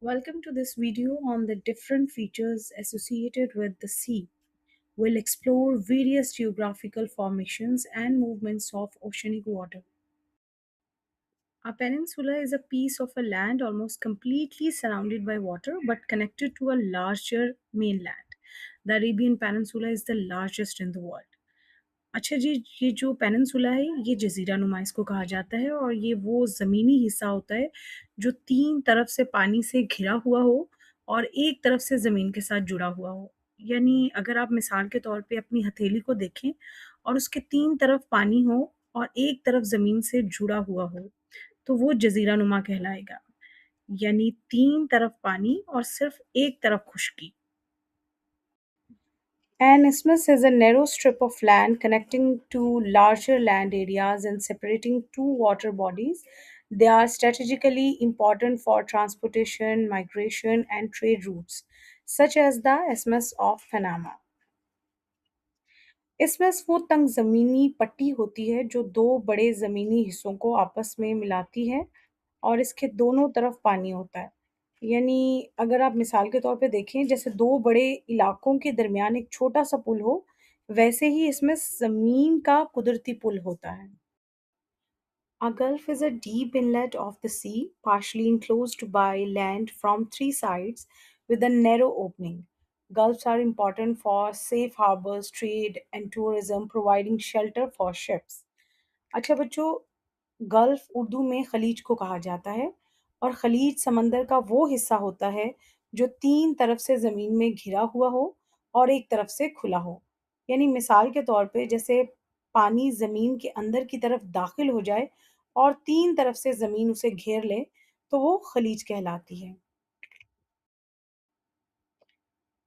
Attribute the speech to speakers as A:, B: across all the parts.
A: Welcome to this video on the different features associated with the sea. We'll explore various geographical formations and movements of oceanic water. A peninsula is a piece of a land almost completely surrounded by water but connected to a larger mainland. The Arabian Peninsula is the largest in the world. अच्छा जी, ये जो peninsula है ये Jazeera नुमा इसको कहा जाता है और ये वो ज़मीनी हिस्सा होता है जो 3 तरफ से पानी से घिरा हुआ हो और एक तरफ से ज़मीन के साथ जुड़ा हुआ हो। यानी अगर आप मिसाल के तौर पे अपनी हथेली को देखें और उसके 3 तरफ पानी हो और एक तरफ ज़मीन से जुड़ा हुआ हो, तो वो जज़ीरा नुमा कहलाएगा। यानी 3 तरफ पानी और सिर्फ़ एक तरफ खुश्की। An isthmus is a narrow strip of land connecting two larger land areas and separating two water bodies. They are strategically important for transportation, migration, and trade routes, such as the Isthmus of Panama. इसमें वो तंग ज़मीनी पट्टी होती है जो दो बड़े ज़मीनी हिस्सों को आपस में मिलाती है और इसके दोनों तरफ पानी होता है। यानी अगर आप मिसाल के तौर पे देखें जैसे दो बड़े इलाकों के दरमियान एक छोटा-सा पुल हो, वैसे ही इसमें ज़मीन का कुदरती पुल होता है। A gulf is a deep inlet of the sea, partially enclosed by land from three sides with a narrow opening. Gulfs are important for safe harbors, trade, and tourism, providing shelter for ships. अच्छा बच्चों, gulf Urdu में खलीज को कहा जाता है और खलीज समंदर का वो हिस्सा होता है जो तीन तरफ से ज़मीन में घिरा हुआ हो और एक तरफ से खुला हो। यानी मिसाल के तौर पे जैसे पानी ज़मीन के अंदर की तरफ दाखिल हो जाए और तीन तरफ से ज़मीन उसे घेर ले, तो वो खलीज कहलाती है।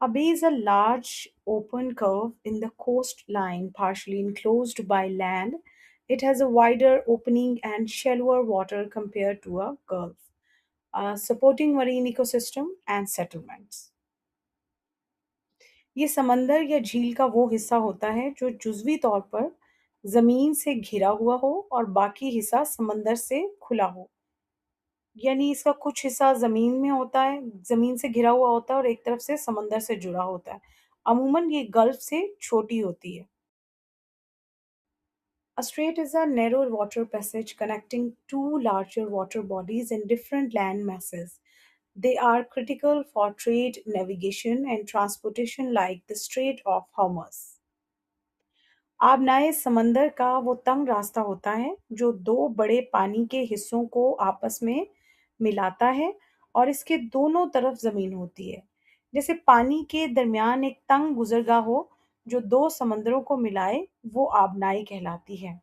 A: A bay is a large open curve in the coastline, partially enclosed by land. It has a wider opening and shallower water compared to a gulf, supporting marine ecosystem and settlements. ये समंदर या झील का वो हिस्सा होता है जो जुज़वी तौर पर ज़मीन से घिरा हुआ हो और बाकी हिस्सा समंदर से खुला हो। यानी इसका कुछ हिस्सा ज़मीन में होता है, ज़मीन से घिरा हुआ होता है और एक तरफ से समंदर से जुड़ा होता है। अमूमन ये गल्फ़ से छोटी होती है। A strait is a narrow water passage connecting two larger water bodies in different land masses. They are critical for trade, navigation, and transportation, like the Strait of Hormuz. आबनाए समंदर का वो तंग रास्ता होता है जो दो बड़े पानी के हिस्सों को आपस में मिलाता है और इसके दोनों तरफ जमीन होती है। जैसे पानी के दरमियान एक तंग गुजरगाह हो जो दो समंदरों को मिलाए, वो आबनाई कहलाती है।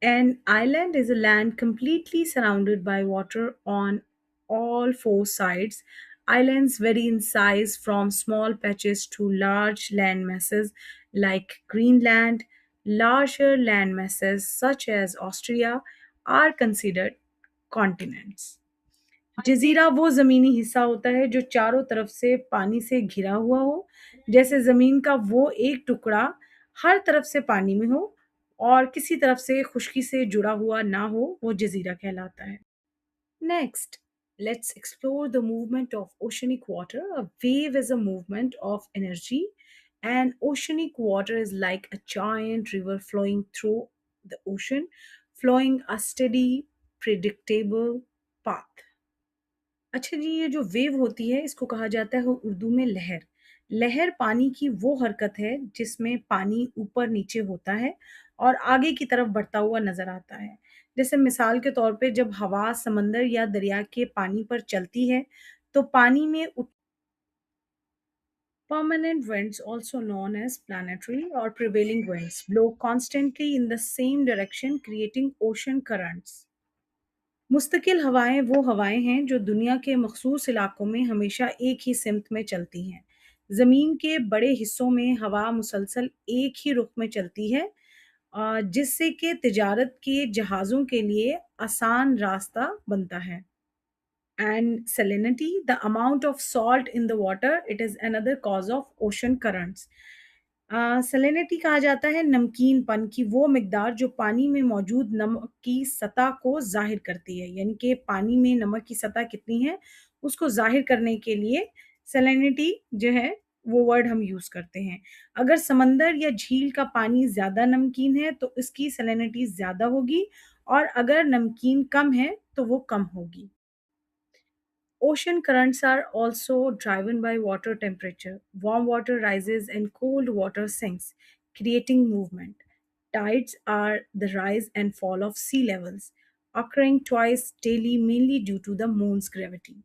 A: An island is a land completely surrounded by water on all four sides. Islands vary in size from small patches to large land masses like Greenland. Larger land masses, such as Austria, are considered continents. Jazeera वो ज़मीनी हिस्सा होता है जो चारों तरफ से पानी से घिरा हुआ हो, जैसे ज़मीन का वो एक टुकड़ा हर तरफ से पानी में हो और किसी तरफ से खुश्की से जुड़ा हुआ ना हो, वो जज़ीरा कहलाता है। Next, let's explore the movement of oceanic water. A wave is a movement of energy, and oceanic water is like a giant river flowing through the ocean, flowing a steady, predictable path. अच्छा जी, ये जो wave होती है इसको कहा जाता है उर्दू में लहर। लहर पानी की वो हरकत है जिसमें पानी ऊपर नीचे होता है और आगे की तरफ बढ़ता हुआ नजर आता है। जैसे मिसाल के तौर पे जब हवा समंदर या दरिया के पानी पर चलती है तो पानी में permanent winds, also known as planetary or prevailing winds, blow constantly in the same direction, creating ocean currents. मुस्तकिल हवाएं वो हवाएं हैं जो दुनिया के मखसूस इलाकों में हमेशा एक ही सिमत में चलती हैं। ज़मीन के बड़े हिस्सों में हवा मुसलसल एक ही रुख में चलती है, जिससे कि तिजारत के जहाज़ों के लिए आसान रास्ता बनता है। And salinity, the amount of salt in the water, it is another cause of ocean currents. Salinity कहा जाता है नमकीनपन की वो मिकदार जो पानी में मौजूद नमक की सतह को ज़ाहिर करती है, यानी कि पानी में नमक की सतह कितनी है, उसको ज़ाहिर करने के लिए सैलिनिटी जो है, वो वर्ड हम यूज़ करते हैं। अगर समंदर या झील का पानी ज़्यादा नमकीन है, तो इसकी सैलिनिटी ज़्यादा होगी और अगर नमकीन कम है, तो वो कम होगी। Ocean currents are also driven by water temperature. Warm water rises and cold water sinks, creating movement. Tides are the rise and fall of sea levels, occurring twice daily mainly due to the moon's gravity.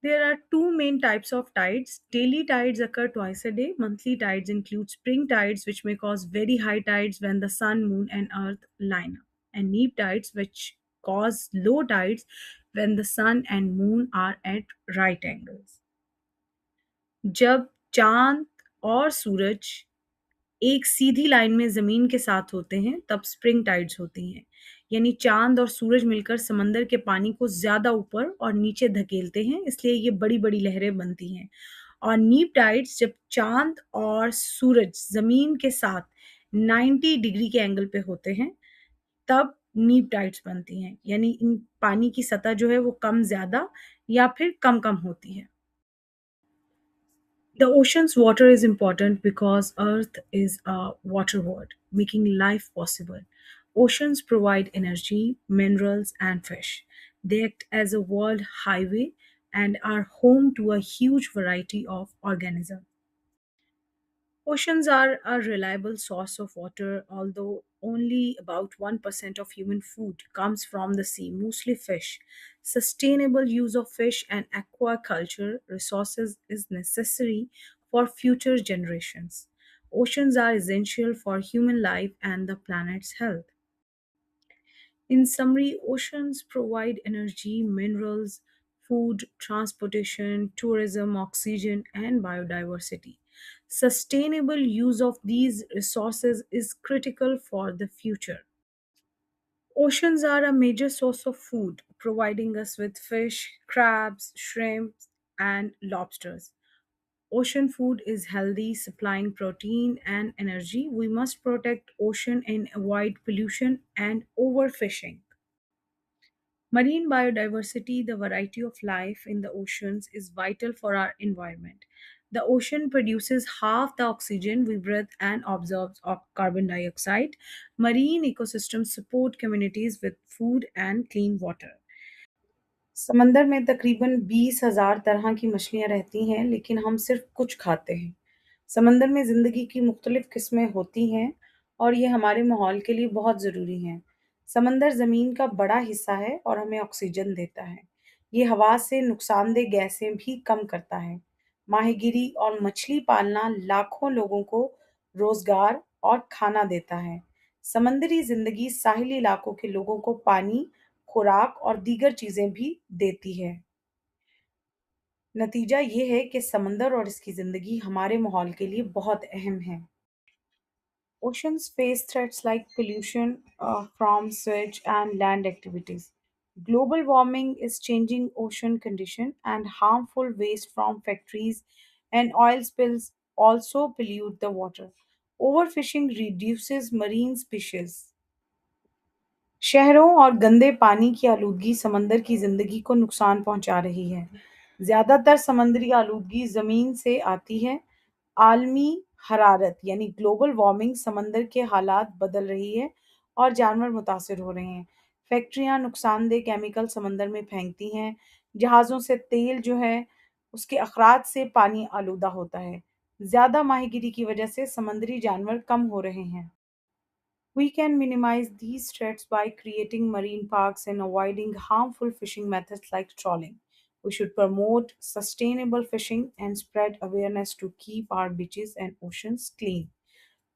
A: There are two main types of tides. Daily tides occur twice a day. Monthly tides include spring tides, which may cause very high tides when the sun, moon, and earth line up, and neap tides, which cause low tides when the sun and moon are at right angles. जब चांद और सूरज एक सीधी line में ज़मीन के साथ होते हैं, तब स्प्रिंग टाइड्स होती हैं। यानी चाँद और सूरज मिलकर समंदर के पानी को ज़्यादा ऊपर और नीचे धकेलते हैं, इसलिए ये बड़ी-बड़ी लहरें बनती हैं। और नीप टाइड्स जब चाँद और सूरज ज़मीन के साथ 90 डिग्री के एंगल पे होते हैं, तब नीप टाइड्स बनती हैं। यानी इन पानी की सतह जो है वो कम-ज़्यादा या फिर कम-कम होती है। The ocean's water is important because Earth is a water world, making life possible. Oceans provide energy, minerals, and fish. They act as a world highway and are home to a huge variety of organisms. Oceans are a reliable source of water, although only about 1% of human food comes from the sea, mostly fish. Sustainable use of fish and aquaculture resources is necessary for future generations. Oceans are essential for human life and the planet's health. In summary, oceans provide energy, minerals, food, transportation, tourism, oxygen, and biodiversity. Sustainable use of these resources is critical for the future. Oceans are a major source of food, providing us with fish, crabs, shrimp, and lobsters. Ocean food is healthy, supplying protein and energy. We must protect ocean and avoid pollution and overfishing. Marine biodiversity, the variety of life in the oceans, is vital for our environment. The ocean produces half the oxygen we breathe and absorbs carbon dioxide. Marine ecosystems support communities with food and clean water. समंदर में तकरीबन 20,000 तरह की मछलियाँ रहती हैं, लेकिन हम सिर्फ कुछ खाते हैं। समंदर में ज़िंदगी की मुख्तलिफ़ किस्में होती हैं और ये हमारे माहौल के लिए बहुत ज़रूरी हैं। समंदर ज़मीन का बड़ा हिस्सा है और हमें ऑक्सीजन देता है। ये हवा से नुकसानदेह गैसें भी कम करता है। माहीगीरी और मछली पालना लाखों लोगों को रोज़गार और खाना देता है। समुद्री ज़िंदगी साहिली इलाकों के लोगों को पानी, खुराक और दीगर चीज़ें भी देती है। नतीजा ये है कि समंदर और इसकी ज़िंदगी हमारे माहौल के लिए बहुत अहम है। Oceans face threats like pollution from sewage and land activities. Global warming is changing ocean condition and harmful waste from factories and oil spills also pollute the water. Overfishing reduces marine species. शहरों और गंदे पानी की आलूदगी समंदर की जिंदगी को नुकसान पहुंचा रही है। ज्यादातर समंदरी आलूदगी जमीन से आती है। आलमी हरारत यानी ग्लोबल वार्मिंग समंदर के हालात बदल रही है और जानवर मुतासिर हो रहे हैं। फैक्ट्रियां नुकसानदेह केमिकल समंदर में फेंकती हैं। जहाज़ों से तेल जो है उसके अखराज से पानी आलूदा होता है। ज्यादा माहीगीरी की वजह से समंदरी जानवर कम हो रहे हैं। We can minimize these threats by creating marine parks and avoiding harmful fishing methods like trawling. We should promote sustainable fishing and spread awareness to keep our beaches and oceans clean.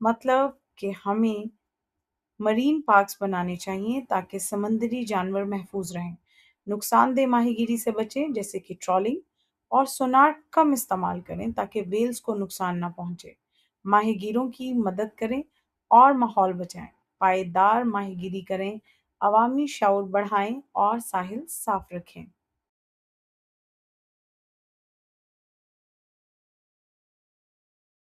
A: मतलब कि हमें marine parks बनाने चाहिए ताकि समंदरी जानवर महफूज रहें। नुकसानदेह माहीगीरी से बचें जैसे कि ट्रॉलिंग और सोनार कम इस्तेमाल करें ताकि वेल्स को नुकसान ना पहुंचे। माहीगीरों की मदद करें और माहौल बचाएं। पायदार माहीगीरी करें, अवामी शऊर बढ़ाएं और साहिल साफ रखें।